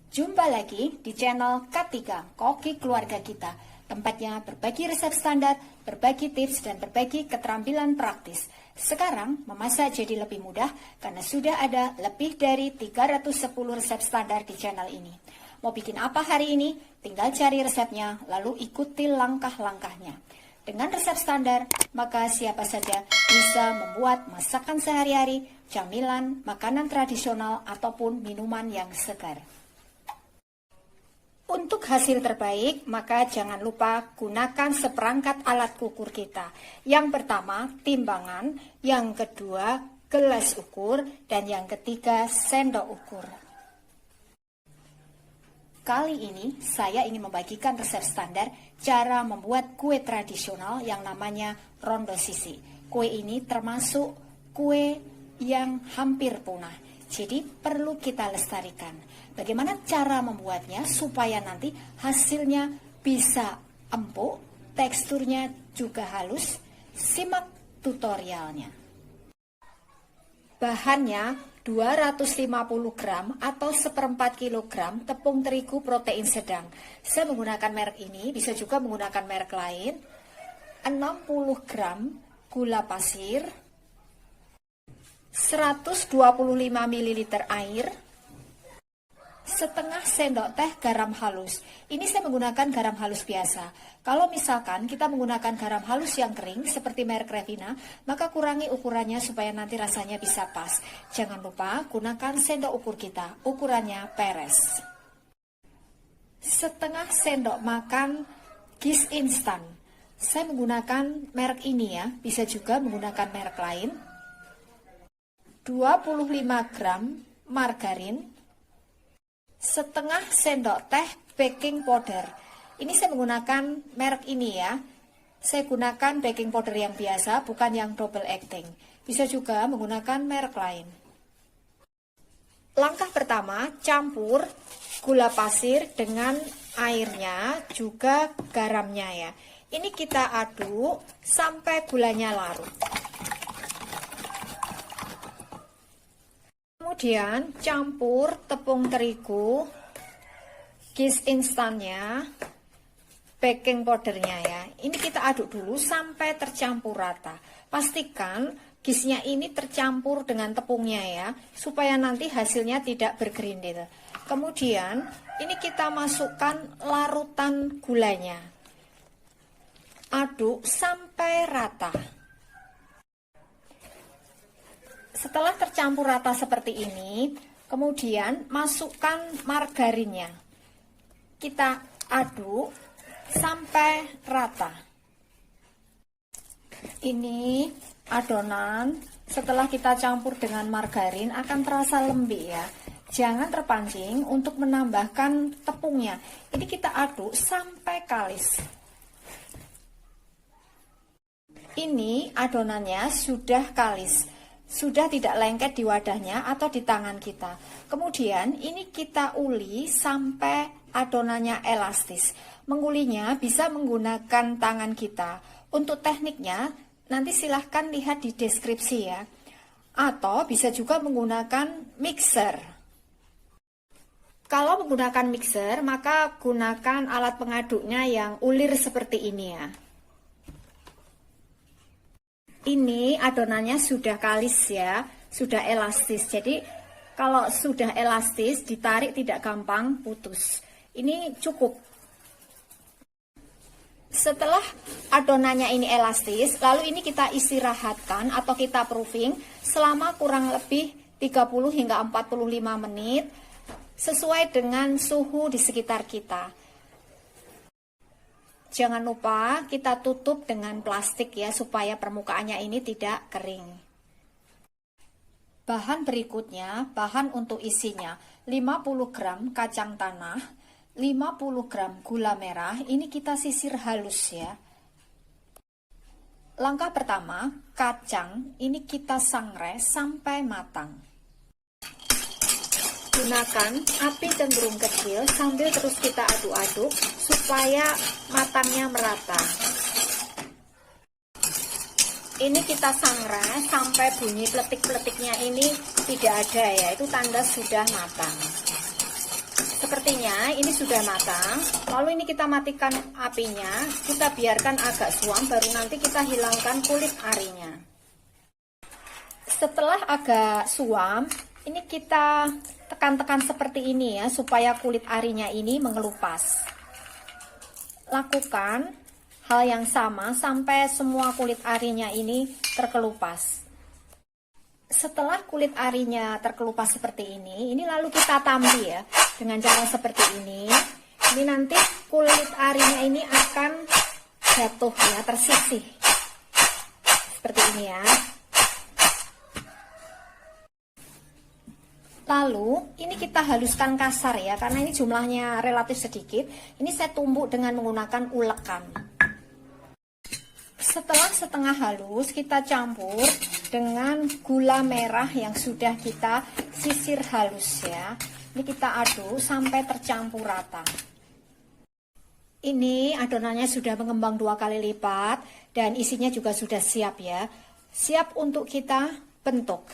Jumpa lagi di channel K3, Koki Keluarga Kita. Tempatnya berbagi resep standar, berbagi tips, dan berbagi keterampilan praktis. Sekarang memasak jadi lebih mudah karena sudah ada lebih dari 310 resep standar di channel ini. Mau bikin apa hari ini? Tinggal cari resepnya, lalu ikuti langkah-langkahnya. Dengan resep standar, maka siapa saja bisa membuat masakan sehari-hari, camilan, makanan tradisional, ataupun minuman yang segar. Untuk hasil terbaik, maka jangan lupa gunakan seperangkat alat ukur kita. Yang pertama, timbangan, yang kedua, gelas ukur, dan yang ketiga, sendok ukur. Kali ini, saya ingin membagikan resep standar cara membuat kue tradisional yang namanya rondo sisi. Kue ini termasuk kue yang hampir punah, jadi perlu kita lestarikan. Bagaimana cara membuatnya supaya nanti hasilnya bisa empuk, teksturnya juga halus? Simak tutorialnya. Bahannya 250 gram atau 1/4 kilogram tepung terigu protein sedang. Saya menggunakan merek ini, bisa juga menggunakan merek lain. 60 gram gula pasir, 125 ml air, setengah sendok teh garam halus. Ini saya menggunakan garam halus biasa. Kalau misalkan kita menggunakan garam halus yang kering seperti merek Revina, maka kurangi ukurannya supaya nanti rasanya bisa pas. Jangan lupa gunakan sendok ukur kita, ukurannya peres. Setengah sendok makan gis instan. Saya menggunakan merek ini ya, bisa juga menggunakan merek lain. 25 gram margarin, setengah sendok teh baking powder. Ini saya menggunakan merek ini ya. Saya gunakan baking powder yang biasa, bukan yang double acting. Bisa juga menggunakan merek lain. Langkah pertama, campur gula pasir dengan airnya, juga garamnya ya. Ini kita aduk sampai gulanya larut. Kemudian campur tepung terigu, gis instannya, baking powdernya ya. Ini kita aduk dulu sampai tercampur rata. Pastikan gisnya ini tercampur dengan tepungnya ya, supaya nanti hasilnya tidak bergerindil. Kemudian ini kita masukkan larutan gulanya. Aduk sampai rata. Setelah tercampur rata seperti ini, kemudian masukkan margarinnya. Kita aduk sampai rata. Ini adonan setelah kita campur dengan margarin akan terasa lembek ya. Jangan terpancing untuk menambahkan tepungnya. Ini kita aduk sampai kalis. Ini adonannya sudah kalis. Sudah tidak lengket di wadahnya atau di tangan kita. Kemudian ini kita uli sampai adonannya elastis. Mengulinya bisa menggunakan tangan kita. Untuk tekniknya nanti silahkan lihat di deskripsi ya. Atau bisa juga menggunakan mixer. Kalau menggunakan mixer maka gunakan alat pengaduknya yang ulir seperti ini ya. Ini adonannya sudah kalis ya, sudah elastis. Jadi kalau sudah elastis, ditarik tidak gampang putus. Ini cukup. Setelah adonannya ini elastis, lalu ini kita istirahatkan atau kita proofing selama kurang lebih 30 hingga 45 menit sesuai dengan suhu di sekitar kita. Jangan lupa kita tutup dengan plastik ya, supaya permukaannya ini tidak kering. Bahan berikutnya, bahan untuk isinya 50 gram kacang tanah, 50 gram gula merah, ini kita sisir halus ya. Langkah pertama, kacang ini kita sangrai sampai matang. Gunakan api cenderung kecil sambil terus kita aduk-aduk supaya matangnya merata. Ini kita sangrai sampai bunyi pletik-pletiknya ini tidak ada ya, itu tanda sudah matang. Sepertinya ini sudah matang. Lalu ini kita matikan apinya, kita biarkan agak suam, baru nanti kita hilangkan kulit arinya. Setelah agak suam, ini kita tekan-tekan seperti ini ya, supaya kulit arinya ini mengelupas. Lakukan hal yang sama sampai semua kulit arinya ini terkelupas. Setelah kulit arinya terkelupas seperti ini lalu kita tampi ya, dengan cara seperti ini. Ini nanti kulit arinya ini akan jatuh ya, tersisih. Seperti ini ya. Lalu ini kita haluskan kasar ya, karena ini jumlahnya relatif sedikit. Ini saya tumbuk dengan menggunakan ulekan. Setelah setengah halus, kita campur dengan gula merah yang sudah kita sisir halus ya. Ini kita aduk sampai tercampur rata. Ini adonannya sudah mengembang 2 kali lipat dan isinya juga sudah siap ya. Siap untuk kita bentuk.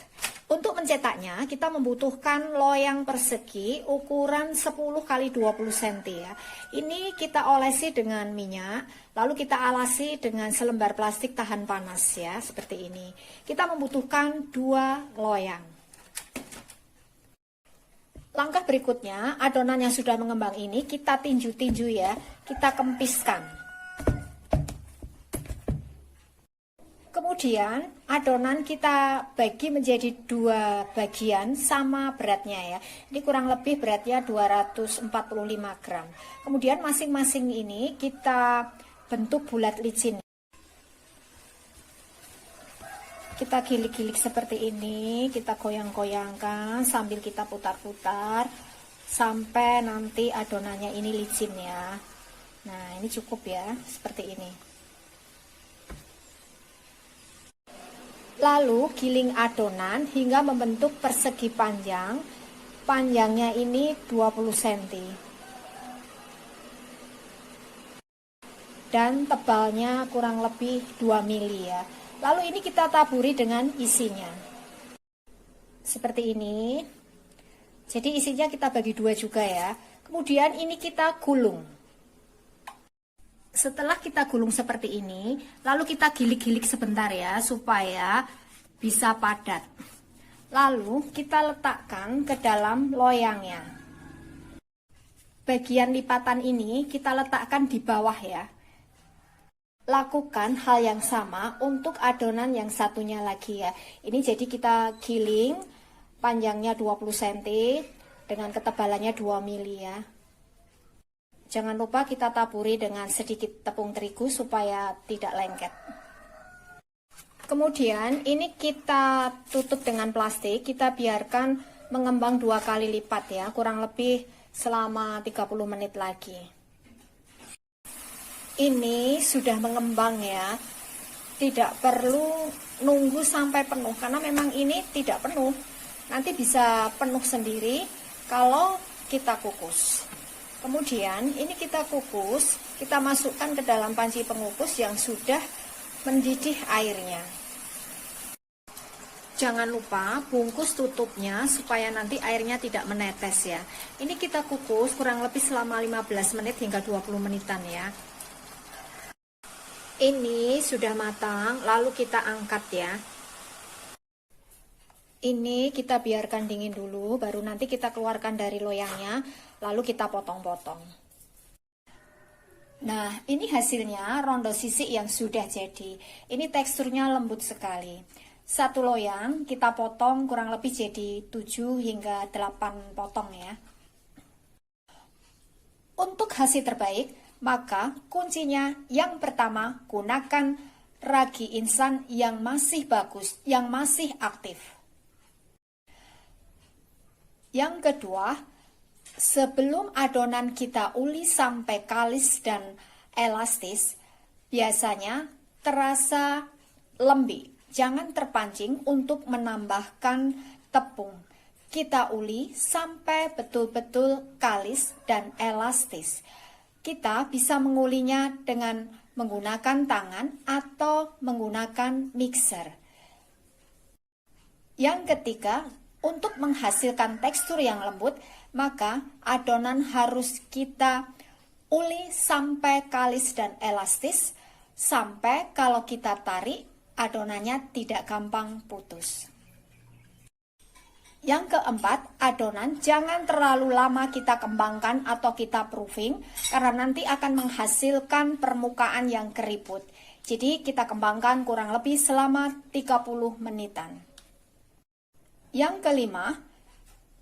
Untuk mencetaknya kita membutuhkan loyang persegi ukuran 10 x 20 cm ya. Ini kita olesi dengan minyak, lalu kita alasi dengan selembar plastik tahan panas ya, seperti ini. Kita membutuhkan 2 loyang. Langkah berikutnya, adonan yang sudah mengembang ini kita tinju-tinju ya, kita kempiskan. Kemudian adonan kita bagi menjadi 2 bagian sama beratnya ya. Ini kurang lebih beratnya 245 gram. Kemudian masing-masing ini kita bentuk bulat licin. Kita gilik-gilik seperti ini, kita goyang-goyangkan sambil kita putar-putar sampai nanti adonannya ini licin ya. Nah, ini cukup ya, seperti ini. Lalu giling adonan hingga membentuk persegi panjang. Panjangnya ini 20 cm. Dan tebalnya kurang lebih 2 mili ya. Lalu ini kita taburi dengan isinya. Seperti ini. Jadi isinya kita bagi 2 juga ya. Kemudian ini kita gulung. Setelah kita gulung seperti ini, lalu kita gilik-gilik sebentar ya, supaya bisa padat. Lalu kita letakkan ke dalam loyangnya. Bagian lipatan ini kita letakkan di bawah ya. Lakukan hal yang sama untuk adonan yang satunya lagi ya. Ini jadi kita giling, panjangnya 20 cm, dengan ketebalannya 2 mili ya. Jangan lupa kita taburi dengan sedikit tepung terigu supaya tidak lengket. Kemudian ini kita tutup dengan plastik, kita biarkan mengembang 2 kali lipat ya, kurang lebih selama 30 menit lagi. Ini sudah mengembang ya, tidak perlu nunggu sampai penuh, karena memang ini tidak penuh. Nanti bisa penuh sendiri kalau kita kukus. Kemudian ini kita kukus, kita masukkan ke dalam panci pengukus yang sudah mendidih airnya. Jangan lupa bungkus tutupnya supaya nanti airnya tidak menetes ya. Ini kita kukus kurang lebih selama 15 menit hingga 20 menitan ya. Ini sudah matang, lalu kita angkat ya. Ini kita biarkan dingin dulu, baru nanti kita keluarkan dari loyangnya, lalu kita potong-potong. Nah, ini hasilnya rondo sisik yang sudah jadi. Ini teksturnya lembut sekali. 1 loyang kita potong kurang lebih jadi 7 hingga 8 potong ya. Untuk hasil terbaik, maka kuncinya yang pertama, gunakan ragi instan yang masih bagus, yang masih aktif. Yang kedua, sebelum adonan kita uli sampai kalis dan elastis, biasanya terasa lembik. Jangan terpancing untuk menambahkan tepung. Kita uli sampai betul-betul kalis dan elastis. Kita bisa mengulinya dengan menggunakan tangan atau menggunakan mixer. Yang ketiga, Untuk menghasilkan tekstur yang lembut, maka adonan harus kita uli sampai kalis dan elastis, sampai kalau kita tarik, adonannya tidak gampang putus. Yang keempat, adonan jangan terlalu lama kita kembangkan atau kita proofing, karena nanti akan menghasilkan permukaan yang keriput. Jadi kita kembangkan kurang lebih selama 30 menitan. Yang kelima,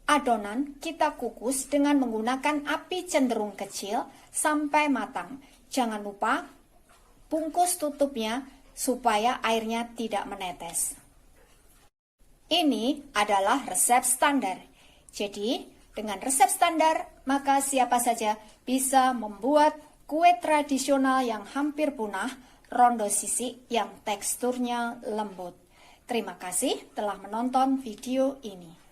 adonan kita kukus dengan menggunakan api cenderung kecil sampai matang. Jangan lupa bungkus tutupnya supaya airnya tidak menetes. Ini adalah resep standar. Jadi, dengan resep standar, maka siapa saja bisa membuat kue tradisional yang hampir punah, rondo sisik yang teksturnya lembut. Terima kasih telah menonton video ini.